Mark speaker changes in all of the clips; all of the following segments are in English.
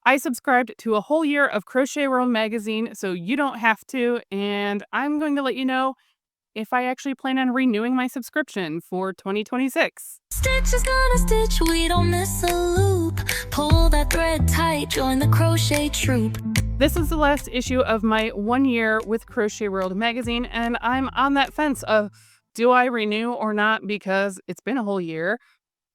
Speaker 1: I subscribed to a whole year of Crochet World magazine, so you don't have to, and I'm going to let you know if I actually plan on renewing my subscription for 2026.
Speaker 2: Stitch is gonna stitch, we don't miss a loop. Pull that thread tight, join the crochet troop.
Speaker 1: This is the last issue of my 1 year with Crochet World magazine, and I'm on that fence of do I renew or not because it's been a whole year.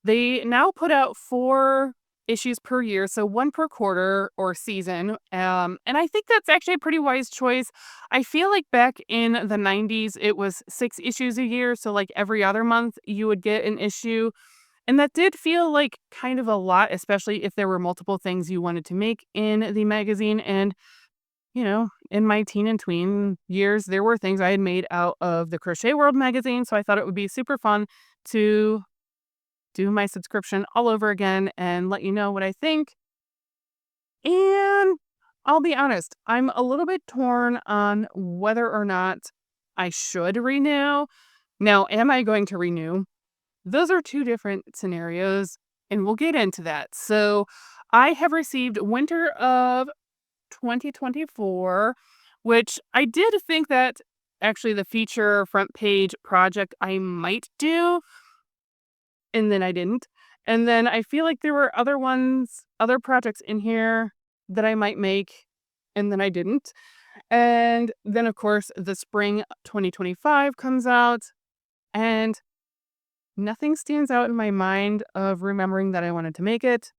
Speaker 1: They now put out 4 issues per year, so one per quarter or season. And I think that's actually a pretty wise choice. I feel like back in the 90s, it was 6 issues a year. So, like every other month, you would get an issue. And that did feel like kind of a lot, especially if there were multiple things you wanted to make in the magazine. And, in my teen and tween years, there were things I had made out of the Crochet World magazine. So I thought it would be super fun to do my subscription all over again and let you know what I think. And I'll be honest, I'm a little bit torn on whether or not I should renew. Now, am I going to renew? Those are two different scenarios, and we'll get into that. So, I have received winter of 2024, which I did think that actually the feature front page project I might do, and then I didn't. And then I feel like there were other projects in here that I might make, and then I didn't. And then, of course, the spring 2025 comes out, and nothing stands out in my mind of remembering that I wanted to make it.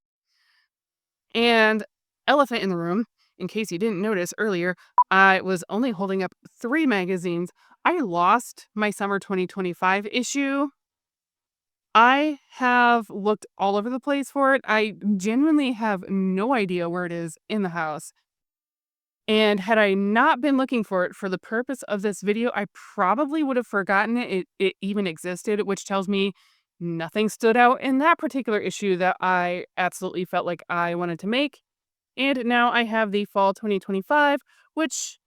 Speaker 1: And elephant in the room, in case you didn't notice earlier, I was only holding up 3 magazines. I lost my summer 2025 issue. I have looked all over the place for it. I genuinely have no idea where it is in the house. And had I not been looking for it for the purpose of this video, I probably would have forgotten it even existed, which tells me nothing stood out in that particular issue that I absolutely felt like I wanted to make. And now I have the fall 2025, which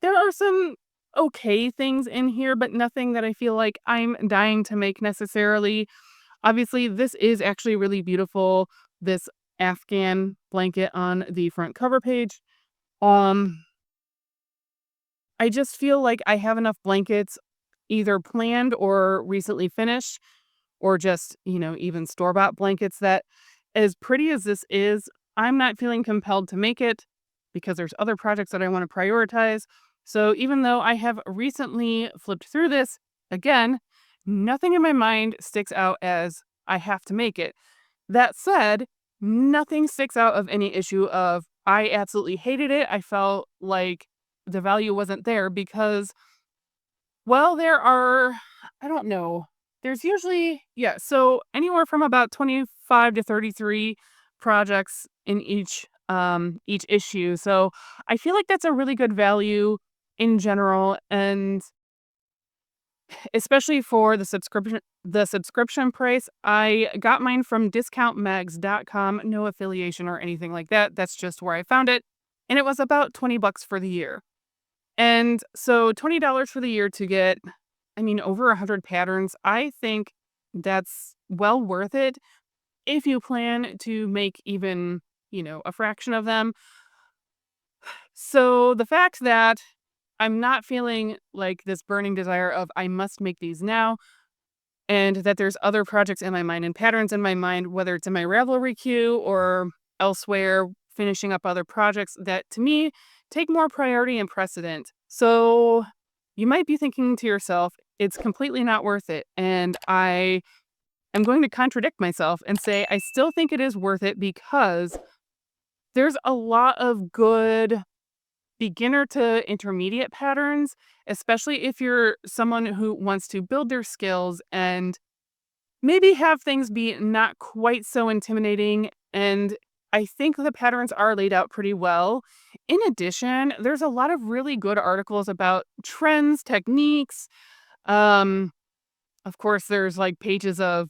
Speaker 1: there are some okay things in here, but nothing that I feel like I'm dying to make necessarily. Obviously, this is actually really beautiful, this Afghan blanket on the front cover page. Um, I just feel like I have enough blankets either planned or recently finished, or just, even store-bought blankets that as pretty as this is, I'm not feeling compelled to make it because there's other projects that I want to prioritize. So even though I have recently flipped through this, again, nothing in my mind sticks out as I have to make it. That said, nothing sticks out of any issue of I absolutely hated it. I felt like the value wasn't there because, well, I don't know. There's usually, yeah, so anywhere from about 25 to 33 projects in each issue. So I feel like that's a really good value in general, and especially for the subscription price. I got mine from discountmags.com, no affiliation or anything like that. That's just where I found it. And it was about 20 bucks for the year. And so $20 for the year to get, over 100 patterns. I think that's well worth it if you plan to make even, a fraction of them. So the fact that I'm not feeling like this burning desire of I must make these now, and that there's other projects in my mind and patterns in my mind, whether it's in my Ravelry queue or elsewhere, finishing up other projects that to me take more priority and precedent. So you might be thinking to yourself, it's completely not worth it. And I am going to contradict myself and say I still think it is worth it because there's a lot of good beginner to intermediate patterns, especially if you're someone who wants to build their skills and maybe have things be not quite so intimidating. And I think the patterns are laid out pretty well. In addition, there's a lot of really good articles about trends, techniques. Um, of course, there's like pages of,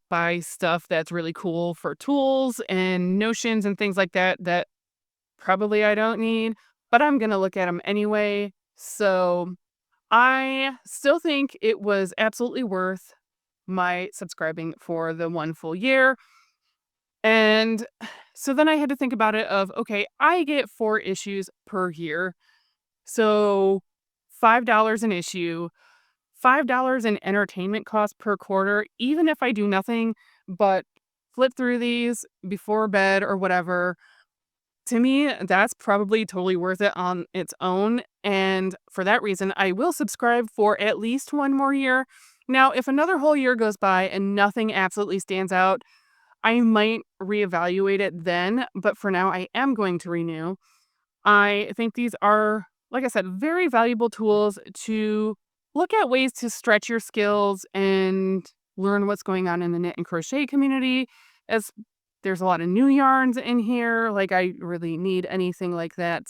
Speaker 1: buy stuff that's really cool for tools and notions and things like that probably I don't need, but I'm going to look at them anyway. So I still think it was absolutely worth my subscribing for the one full year. And so then I had to think about it of, okay, I get 4 issues per year. So $5 an issue, $5 in entertainment costs per quarter, even if I do nothing but flip through these before bed or whatever. To me, that's probably totally worth it on its own, and for that reason, I will subscribe for at least 1 more year. Now, if another whole year goes by and nothing absolutely stands out, I might reevaluate it then, but for now, I am going to renew. I think these are, like I said, very valuable tools to look at ways to stretch your skills and learn what's going on in the knit and crochet community. As there's a lot of new yarns in here, like I really need anything like that.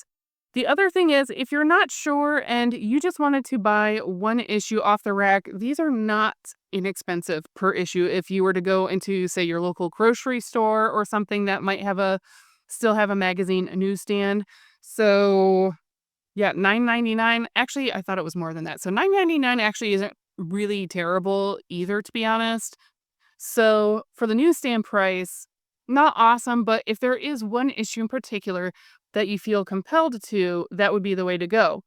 Speaker 1: The other thing is, if you're not sure and you just wanted to buy one issue off the rack, these are not inexpensive per issue. If you were to go into, say, your local grocery store or something that might have a still have a magazine newsstand. So, yeah, 9.99. Actually, I thought it was more than that. So 9.99 actually isn't really terrible either, to be honest. So for the newsstand price, not awesome, but if there is one issue in particular that you feel compelled to, that would be the way to go.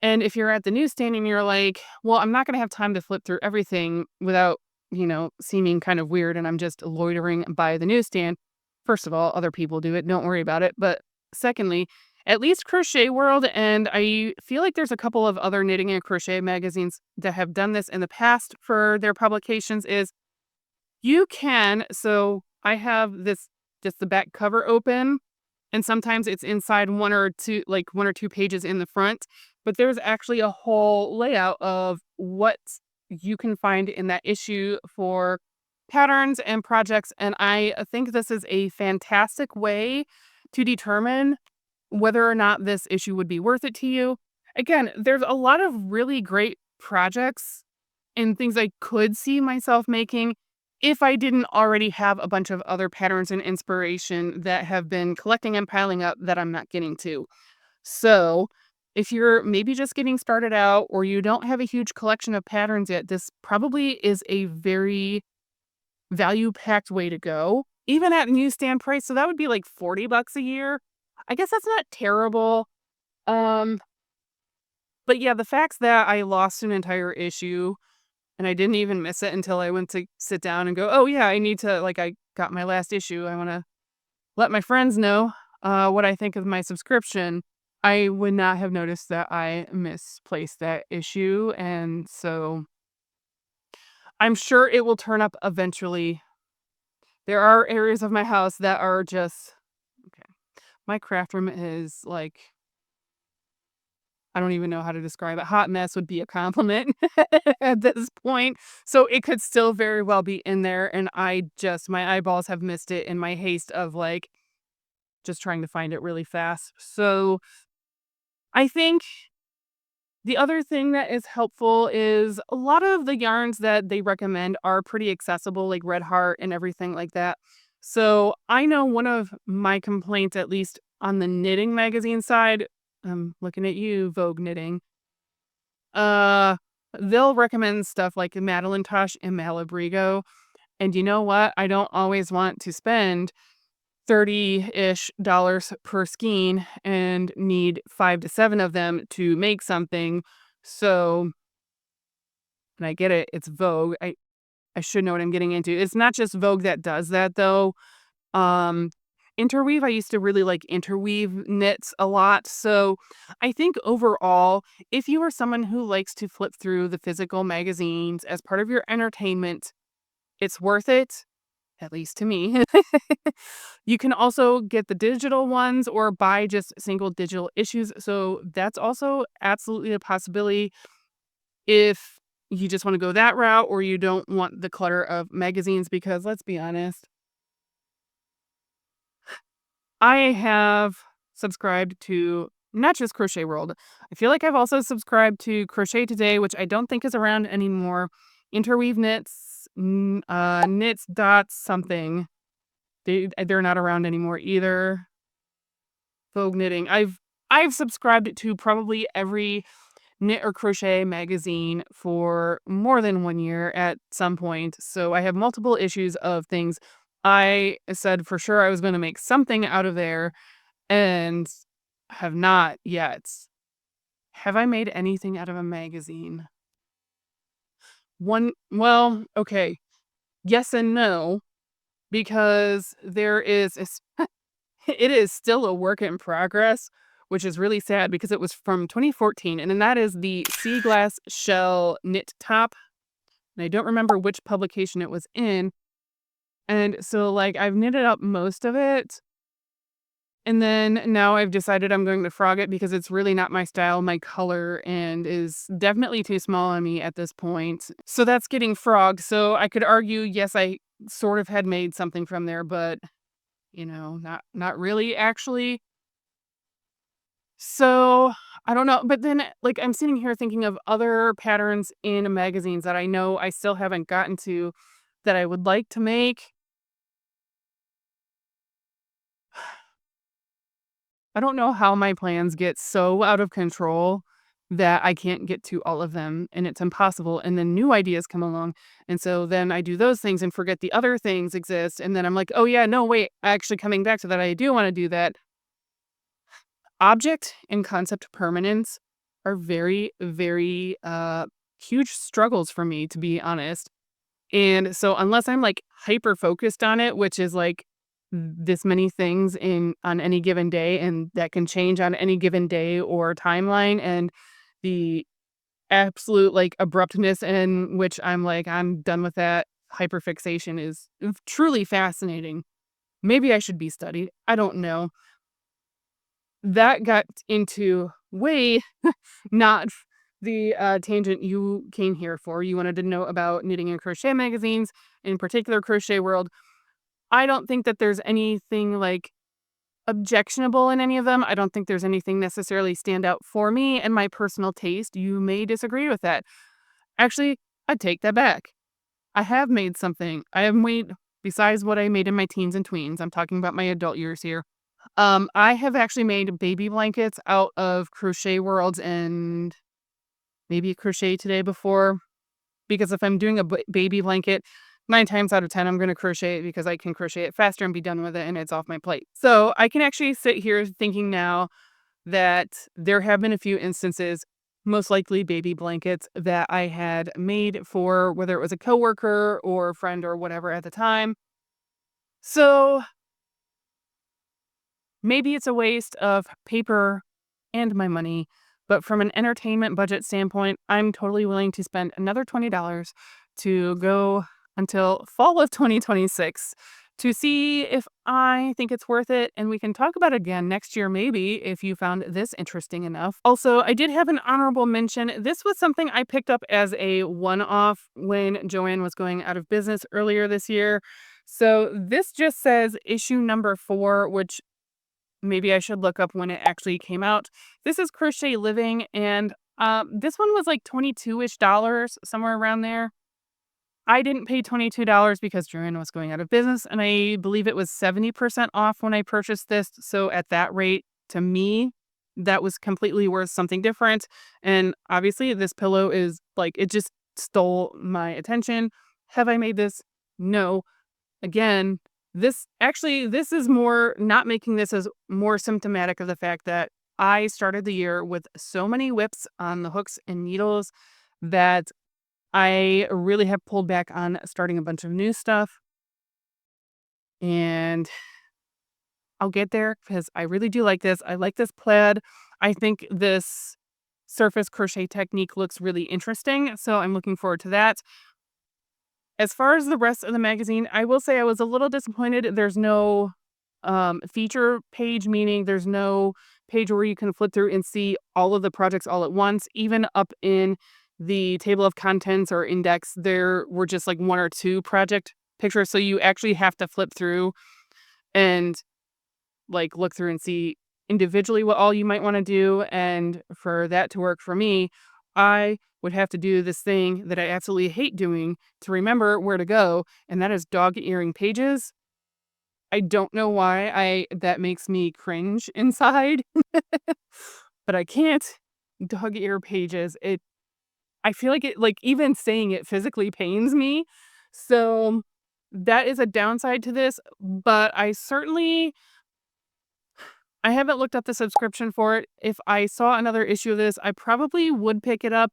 Speaker 1: And if you're at the newsstand and you're like, well, I'm not going to have time to flip through everything without, seeming kind of weird and I'm just loitering by the newsstand. First of all, other people do it. Don't worry about it. But secondly, at least Crochet World, and I feel like there's a couple of other knitting and crochet magazines that have done this in the past for their publications, is you can, so I have this just the back cover open, and sometimes it's inside 1 or 2 pages in the front, but there's actually a whole layout of what you can find in that issue for patterns and projects, and I think this is a fantastic way to determine whether or not this issue would be worth it to you. Again, there's a lot of really great projects and things I could see myself making if I didn't already have a bunch of other patterns and inspiration that have been collecting and piling up that I'm not getting to. So, if you're maybe just getting started out or you don't have a huge collection of patterns yet, this probably is a very value packed way to go, even at newsstand price. So, that would be like $40 a year. I guess that's not terrible. Um, but yeah, the facts that I lost an entire issue and I didn't even miss it until I went to sit down and go, "Oh, yeah, I need to I got my last issue. I wanna let my friends know, what I think of my subscription." I would not have noticed that I misplaced that issue, and so I'm sure it will turn up eventually. There are areas of my house that are just okay. My craft room is, I don't even know how to describe it. Hot mess would be a compliment at this point. So it could still very well be in there. And my eyeballs have missed it in my haste of just trying to find it really fast. So I think the other thing that is helpful is a lot of the yarns that they recommend are pretty accessible, like Red Heart and everything like that. So I know one of my complaints, at least on the knitting magazine side, I'm looking at you, Vogue Knitting. Uh, they'll recommend stuff like Madeline Tosh and Malabrigo. And you know what? I don't always want to spend 30-ish dollars per skein and need 5 to 7 of them to make something. So, and I get it, it's Vogue. I should know what I'm getting into. It's not just Vogue that does that though. Um, Interweave, I used to really like Interweave knits a lot. So I think overall, if you are someone who likes to flip through the physical magazines as part of your entertainment, it's worth it, at least to me. You can also get the digital ones or buy just single digital issues. So that's also absolutely a possibility if you just want to go that route or you don't want the clutter of magazines, because let's be honest, I have subscribed to not just Crochet World. I feel like I've also subscribed to Crochet Today, which I don't think is around anymore. Interweave Knits, Knits dot something. They're not around anymore either. Vogue Knitting. I've subscribed to probably every knit or crochet magazine for more than 1 year at some point. So I have multiple issues of things I said for sure I was gonna make something out of there and have not yet. Have I made anything out of a magazine? Okay, yes and no, because it is still a work in progress, which is really sad because it was from 2014, and then that is the sea glass shell knit top, and I don't remember which publication it was in, and so, like, I've knitted up most of it, and then now I've decided I'm going to frog it because it's really not my style, my color, and is definitely too small on me at this point. So that's getting frogged. So I could argue, yes, I sort of had made something from there, but not really actually. So I don't know. But then like I'm sitting here thinking of other patterns in magazines that I know I still haven't gotten to that I would like to make. I don't know how my plans get so out of control that I can't get to all of them and it's impossible. And then new ideas come along. And so then I do those things and forget the other things exist. And then I'm like, oh, yeah, no, wait, actually coming back to that, I do want to do that. Object and concept permanence are very, very huge struggles for me, to be honest. And so unless I'm, like, hyper focused on it, which is, like, this many things in on any given day, and that can change on any given day or timeline, and the absolute, like, abruptness in which I'm like, "I'm done with that." Hyperfixation is truly fascinating. Maybe I should be studied. I don't know. That got into way not the, tangent you came here for. You wanted to know about knitting and crochet magazines, in particular Crochet World. I don't think that there's anything, like, objectionable in any of them. I don't think there's anything necessarily stand out for me and my personal taste. You may disagree with that. Actually, I take that back. I have made something. I have made besides what I made in my teens and tweens, I'm talking about my adult years here. I have actually made baby blankets out of Crochet Worlds and maybe Crochet Today before. Because if I'm doing a baby blanket, 9 times out of 10, I'm gonna crochet it because I can crochet it faster and be done with it, and it's off my plate. So, I can actually sit here thinking now that there have been a few instances, most likely baby blankets, that I had made for whether it was a coworker or friend or whatever at the time. So, maybe it's a waste of paper and my money, but from an entertainment budget standpoint, I'm totally willing to spend another $20 to go until fall of 2026 to see if I think it's worth it. And we can talk about it again next year, maybe, if you found this interesting enough. Also, I did have an honorable mention. This was something I picked up as a one off when Joanne was going out of business earlier this year. So this just says issue number 4, which maybe I should look up when it actually came out. This is Crochet Living, and this one was like 22-ish dollars, somewhere around there. I didn't pay $22 because Joanne was going out of business, and I believe it was 70% off when I purchased this. So at that rate, to me, that was completely worth something different. And obviously, this pillow is like, it just stole my attention. Have I made this? No. Again, this is more not making this as more symptomatic of the fact that I started the year with so many whips on the hooks and needles that I really have pulled back on starting a bunch of new stuff, and I'll get there because I really do like this. I like this plaid. I think this surface crochet technique looks really interesting, so I'm looking forward to that. As far as the rest of the magazine, I will say I was a little disappointed. There's no feature page, meaning there's no page where you can flip through and see all of the projects all at once. Even up in the table of contents or index, there were just like 1 or 2 project pictures. So you actually have to flip through and like look through and see individually what all you might want to do. And for that to work for me, I would have to do this thing that I absolutely hate doing to remember where to go, and that is dog earing pages. I don't know why I that makes me cringe inside, but I can't dog ear pages. I feel like it like even saying it physically pains me. So that is a downside to this, but I haven't looked up the subscription for it. If I saw another issue of this, I probably would pick it up.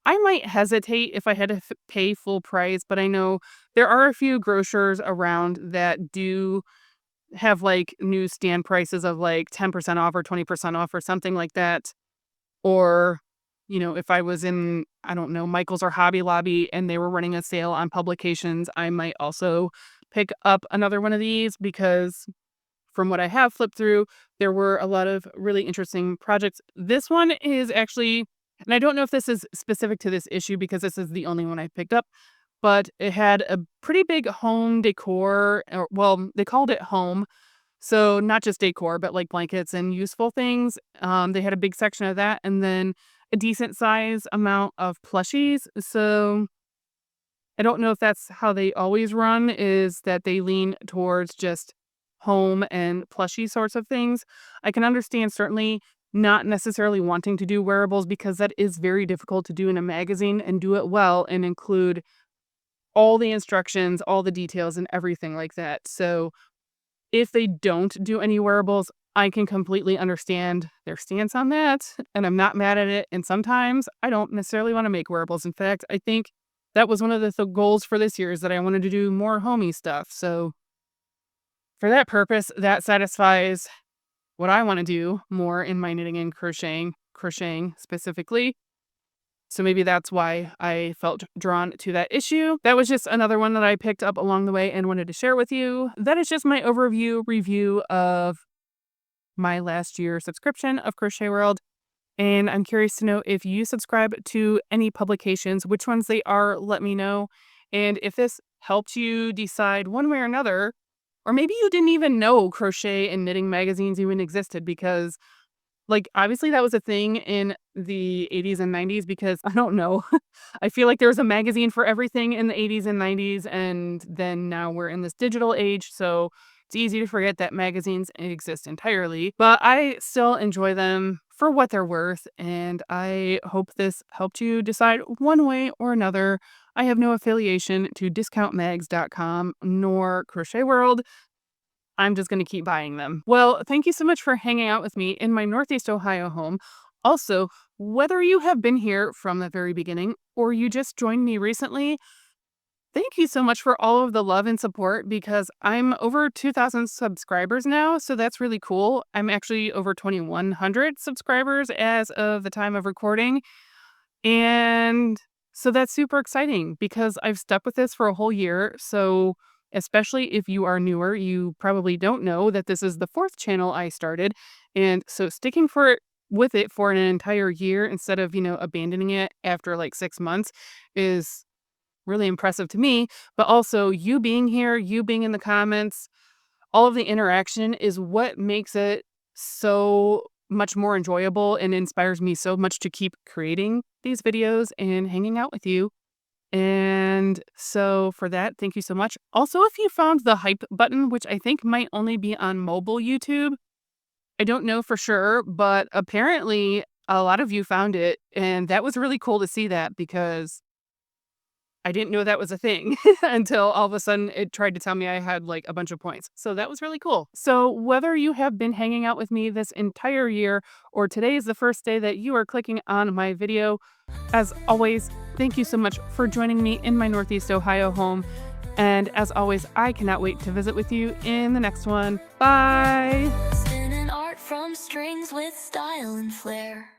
Speaker 1: I might hesitate if I had to pay full price, but I know there are a few grocers around that do have like newsstand prices of like 10% off or 20% off or something like that. Or, if I was in, I don't know, Michael's or Hobby Lobby and they were running a sale on publications, I might also pick up another one of these because from what I have flipped through, there were a lot of really interesting projects. This one is actually, and I don't know if this is specific to this issue because this is the only one I picked up, but it had a pretty big home decor, or well, they called it home. So not just decor, but like blankets and useful things. They had a big section of that and then a decent size amount of plushies. So I don't know if that's how they always run, is that they lean towards just home and plushy sorts of things. I can understand certainly not necessarily wanting to do wearables because that is very difficult to do in a magazine and do it well and include all the instructions, all the details, and everything like that. So if they don't do any wearables, I can completely understand their stance on that, and I'm not mad at it. And sometimes I don't necessarily want to make wearables. In fact, I think that was one of the goals for this year is that I wanted to do more homey stuff. So for that purpose, that satisfies what I want to do more in my knitting and crocheting specifically. So maybe that's why I felt drawn to that issue. That was just another one that I picked up along the way and wanted to share with you. That is just my overview review of my last year subscription of Crochet World. And I'm curious to know if you subscribe to any publications, which ones they are, let me know. And if this helped you decide one way or another, or maybe you didn't even know crochet and knitting magazines even existed because like, obviously, that was a thing in the 80s and 90s because I don't know. I feel like there was a magazine for everything in the 80s and 90s, and then now we're in this digital age, so it's easy to forget that magazines exist entirely. But I still enjoy them for what they're worth, and I hope this helped you decide one way or another. I have no affiliation to discountmags.com nor Crochet World. I'm just going to keep buying them. Well, thank you so much for hanging out with me in my Northeast Ohio home. Also, whether you have been here from the very beginning or you just joined me recently, thank you so much for all of the love and support because I'm over 2,000 subscribers now. So that's really cool. I'm actually over 2,100 subscribers as of the time of recording. And so that's super exciting because I've stuck with this for a whole year. So, especially if you are newer, you probably don't know that this is the fourth channel I started. And so, sticking with it for an entire year instead of, abandoning it after like 6 months is really impressive to me. But also, you being here, you being in the comments, all of the interaction is what makes it so much more enjoyable and inspires me so much to keep creating these videos and hanging out with you. And so for that, thank you so much. Also, if you found the hype button, which I think might only be on mobile YouTube, I don't know for sure, but apparently a lot of you found it. And that was really cool to see that because I didn't know that was a thing until all of a sudden it tried to tell me I had like a bunch of points. So that was really cool. So whether you have been hanging out with me this entire year or today is the first day that you are clicking on my video, as always, thank you so much for joining me in my Northeast Ohio home. And as always, I cannot wait to visit with you in the next one. Bye.
Speaker 2: Spinning art from strings with style and flair.